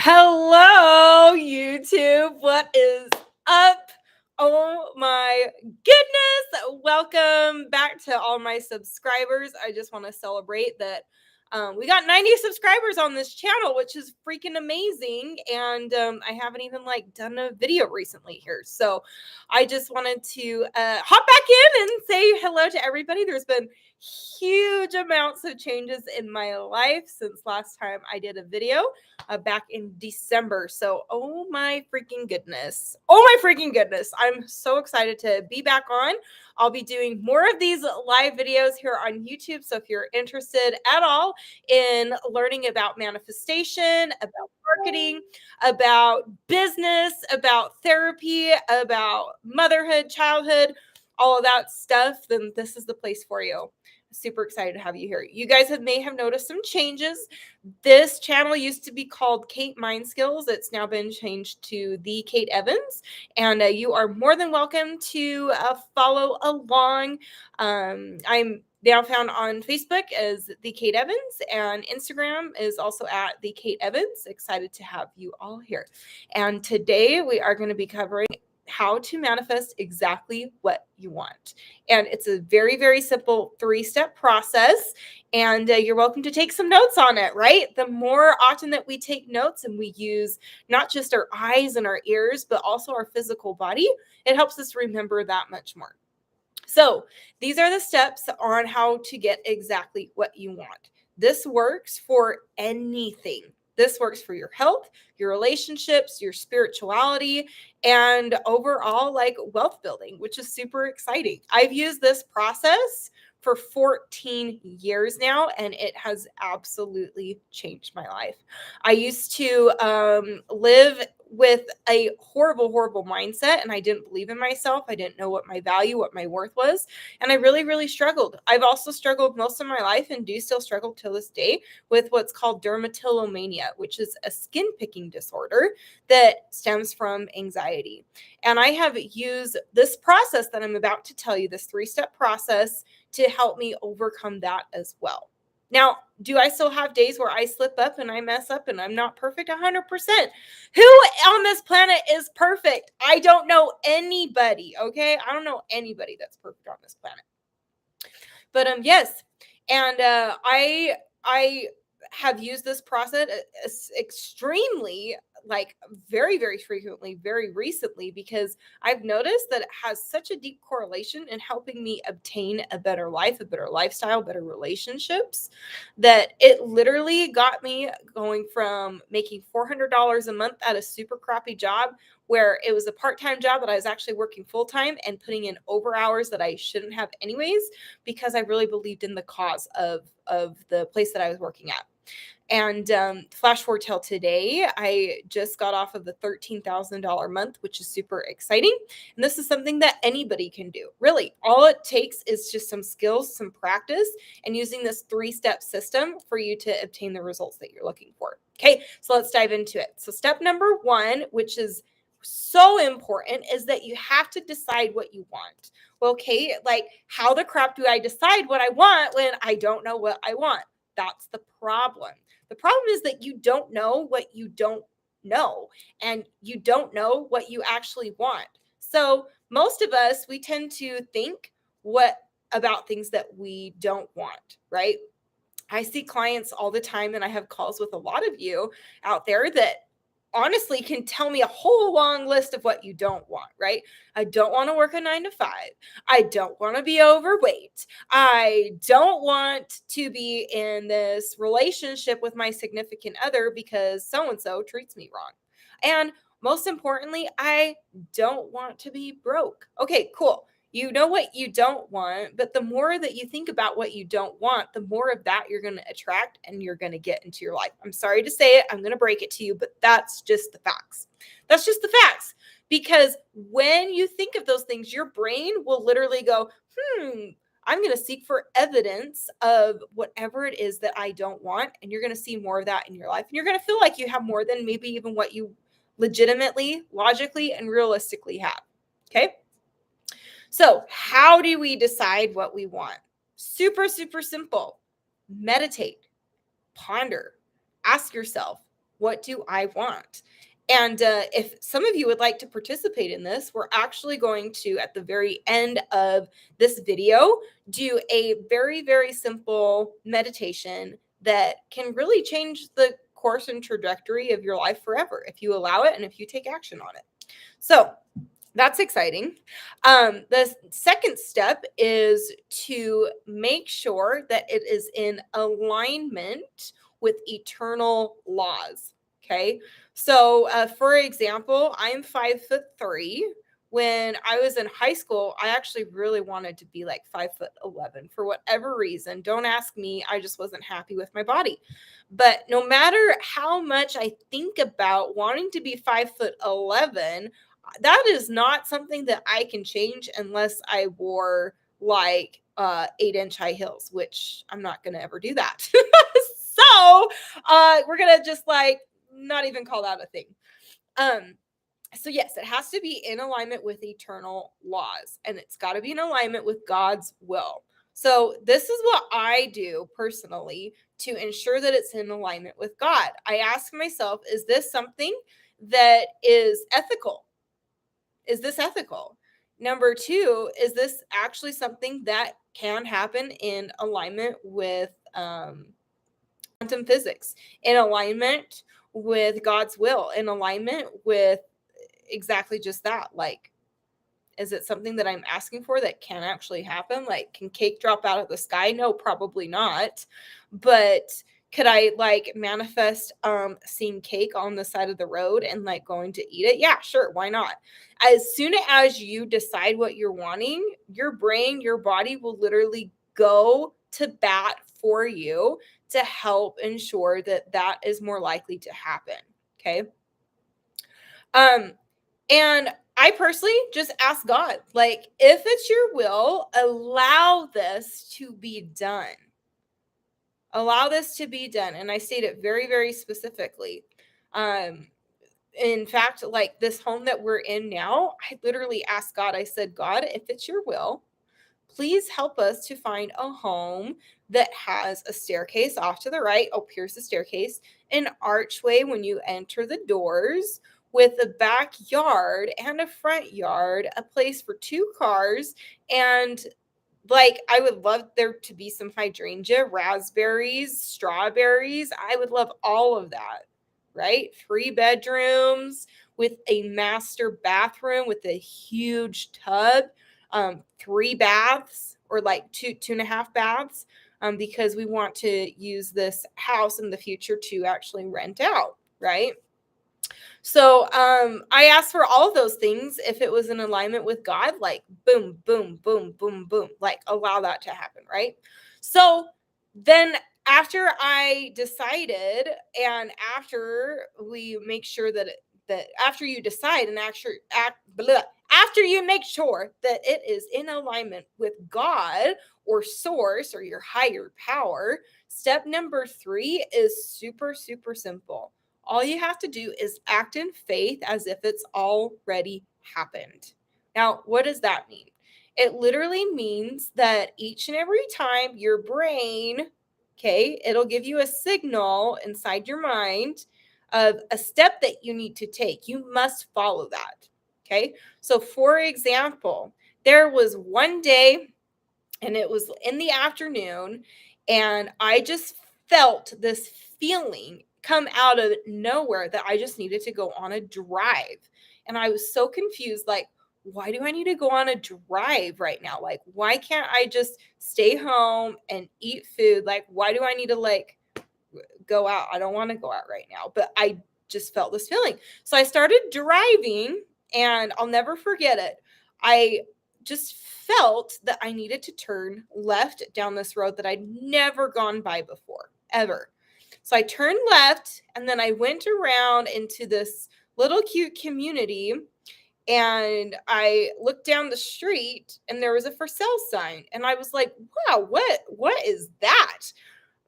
Hello, YouTube. What is up? Oh my goodness. Welcome back to all my subscribers. I just want to celebrate that we got 90 subscribers on this channel, which is freaking amazing. And I haven't even done a video recently here. So I just wanted to hop back in and say hello to everybody. There's been huge amounts of changes in my life since last time I did a video back in December. So, oh my freaking goodness. Oh my freaking goodness. I'm so excited to be back on. I'll be doing more of these live videos here on YouTube. So if you're interested at all in learning about manifestation, about marketing, about business, about therapy, about motherhood, childhood, all of that stuff, then this is the place for you. Super excited to have you here. You guys may have noticed some changes. This channel used to be called Kate Mind Skills. It's now been changed to The Kate Evans, and you are more than welcome to follow along. I'm now found on Facebook as The Kate Evans, and Instagram is also at The Kate Evans. Excited to have you all here. And today we are going to be covering how to manifest exactly what you want. And it's a very, very simple 3-step process. And you're welcome to take some notes on it, right? The more often that we take notes and we use not just our eyes and our ears, but also our physical body, it helps us remember that much more. So these are the steps on how to get exactly what you want. This works for anything. This works for your health, your relationships, your spirituality, and overall wealth building, which is super exciting. I've used this process for 14 years now, and it has absolutely changed my life. I used to live with a horrible, horrible mindset, and I didn't believe in myself. I didn't know what my value, what my worth was, and I really, really struggled. I've also struggled most of my life and do still struggle to this day with what's called dermatillomania, which is a skin picking disorder that stems from anxiety. And I have used this process that I'm about to tell you, this 3-step process, to help me overcome that as well. Now, do I still have days where I slip up and I mess up and I'm not perfect? 100%. Who on this planet is perfect? I don't know anybody, okay? I don't know anybody that's perfect on this planet. But yes, and I have used this process extremely, very, very frequently, very recently, because I've noticed that it has such a deep correlation in helping me obtain a better life, a better lifestyle, better relationships, that it literally got me going from making $400 a month at a super crappy job where it was a part-time job that I was actually working full-time and putting in over hours that I shouldn't have anyways, because I really believed in the cause of the place that I was working at. And flash forward till today, I just got off of the $13,000 month, which is super exciting. And this is something that anybody can do. Really, all it takes is just some skills, some practice, and using this 3-step system for you to obtain the results that you're looking for. Okay, so let's dive into it. So step number 1, which is so important, is that you have to decide what you want. Well, okay, how the crap do I decide what I want when I don't know what I want? That's the problem. The problem is that you don't know what you don't know, and you don't know what you actually want. So most of us, we tend to think what about things that we don't want, right? I see clients all the time, and I have calls with a lot of you out there that honestly can tell me a whole long list of what you don't want, right? I don't want to work a 9 to 5. I don't want to be overweight. I don't want to be in this relationship with my significant other because so-and-so treats me wrong. And most importantly, I don't want to be broke. Okay, cool. You know what you don't want, but the more that you think about what you don't want, the more of that you're going to attract and you're going to get into your life. I'm sorry to say it. I'm going to break it to you, but that's just the facts. That's just the facts. Because when you think of those things, your brain will literally go, I'm going to seek for evidence of whatever it is that I don't want. And you're going to see more of that in your life. And you're going to feel like you have more than maybe even what you legitimately, logically, and realistically have. Okay? So how do we decide what we want? Super, super simple. Meditate, ponder, ask yourself, What do I want? And if some of you would like to participate in this, we're actually going to, at the very end of this video, do a very, very simple meditation that can really change the course and trajectory of your life forever if you allow it and if you take action on it. So that's exciting. The second step is to make sure that it is in alignment with eternal laws. Okay. So, for example, I'm 5'3". When I was in high school, I actually really wanted to be like 5'11" for whatever reason. Don't ask me. I just wasn't happy with my body. But no matter how much I think about wanting to be 5'11", that is not something that I can change unless I wore like 8-inch high heels, which I'm not gonna ever do that. So we're gonna just like not even call that a thing. So yes, it has to be in alignment with eternal laws, and it's got to be in alignment with God's will. So this is what I do personally to ensure that it's in alignment with God. I ask myself, is this something that is ethical? Is this ethical? Number two, is this actually something that can happen in alignment with quantum physics, in alignment with God's will, in alignment with exactly just that? Like, is it something that I'm asking for that can actually happen? Like, can cake drop out of the sky? No, probably not. But could I like manifest seeing cake on the side of the road and like going to eat it? Yeah, sure, why not? As soon as you decide what you're wanting, your brain, your body will literally go to bat for you to help ensure that that is more likely to happen. Okay. And I personally just ask God, like, if it's your will, allow this to be done. Allow this to be done. And I state it very, very specifically. In fact, like this home that we're in now, I literally asked God, I said, God, if it's your will, please help us to find a home that has a staircase off to the right. Oh, here's the staircase, an archway when you enter the doors, with a backyard and a front yard, a place for 2 cars, and like I would love there to be some hydrangea, raspberries, strawberries. I would love all of that, right? 3 bedrooms with a master bathroom with a huge tub, 3 baths, or like 2.5 baths, because we want to use this house in the future to actually rent out, right? So I asked for all of those things if it was in alignment with God, like boom, boom, boom, boom, boom, like allow that to happen, right? So then after I decided, and after we make sure that that after you decide and after you make sure that it is in alignment with God or source or your higher power, step number 3 is super, super simple. All you have to do is act in faith as if it's already happened. Now, what does that mean? It literally means that each and every time your brain, okay, it'll give you a signal inside your mind of a step that you need to take. You must follow that. Okay. So, for example, there was one day, and it was in the afternoon, and I just felt this feeling come out of nowhere that I just needed to go on a drive. And I was so confused, like, why do I need to go on a drive right now? Like, why can't I just stay home and eat food? Like, why do I need to like go out? I don't want to go out right now, but I just felt this feeling. So I started driving, and I'll never forget it. I just felt that I needed to turn left down this road that I'd never gone by before, ever. So I turned left, and then I went around into this little cute community, and I looked down the street, and there was a for sale sign, and I was like, wow, what is that?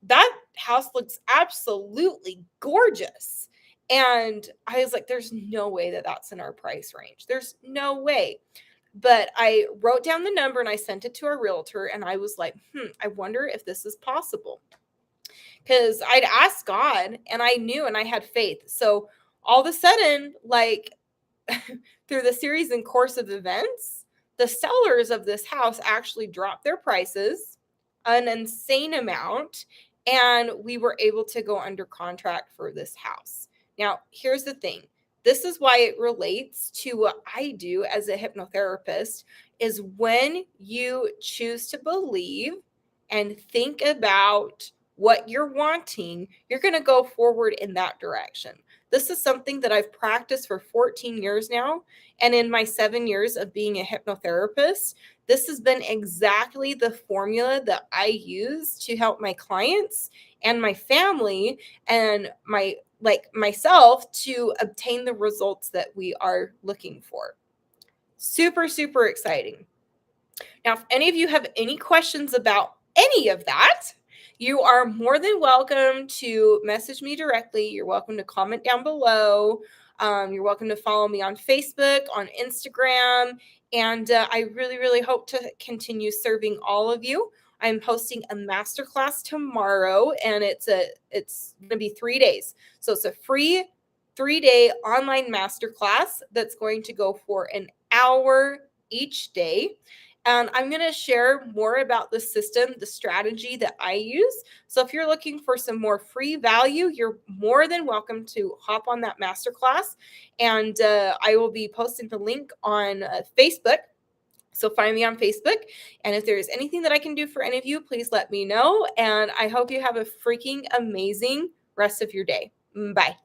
That house looks absolutely gorgeous. And I was like, there's no way that that's in our price range. There's no way. But I wrote down the number and I sent it to our realtor, and I was like, I wonder if this is possible. because I'd asked God and I knew and I had faith. So all of a sudden, like through the series and course of events, the sellers of this house actually dropped their prices an insane amount, and we were able to go under contract for this house. Now, here's the thing. This is why it relates to what I do as a hypnotherapist is when you choose to believe and think about what you're wanting, you're going to go forward in that direction. This is something that I've practiced for 14 years now. And in my 7 years of being a hypnotherapist, this has been exactly the formula that I use to help my clients and my family and myself to obtain the results that we are looking for. Super, super exciting. Now, if any of you have any questions about any of that, you are more than welcome to message me directly. You're welcome to comment down below. You're welcome to follow me on Facebook, on Instagram, and I really, really hope to continue serving all of you. I'm hosting a masterclass tomorrow, and it's going to be 3 days. So it's a free 3-day online masterclass that's going to go for an hour each day. And I'm going to share more about the system, the strategy that I use. So if you're looking for some more free value, you're more than welcome to hop on that masterclass. And I will be posting the link on Facebook. So find me on Facebook. And if there's anything that I can do for any of you, please let me know. And I hope you have a freaking amazing rest of your day. Bye.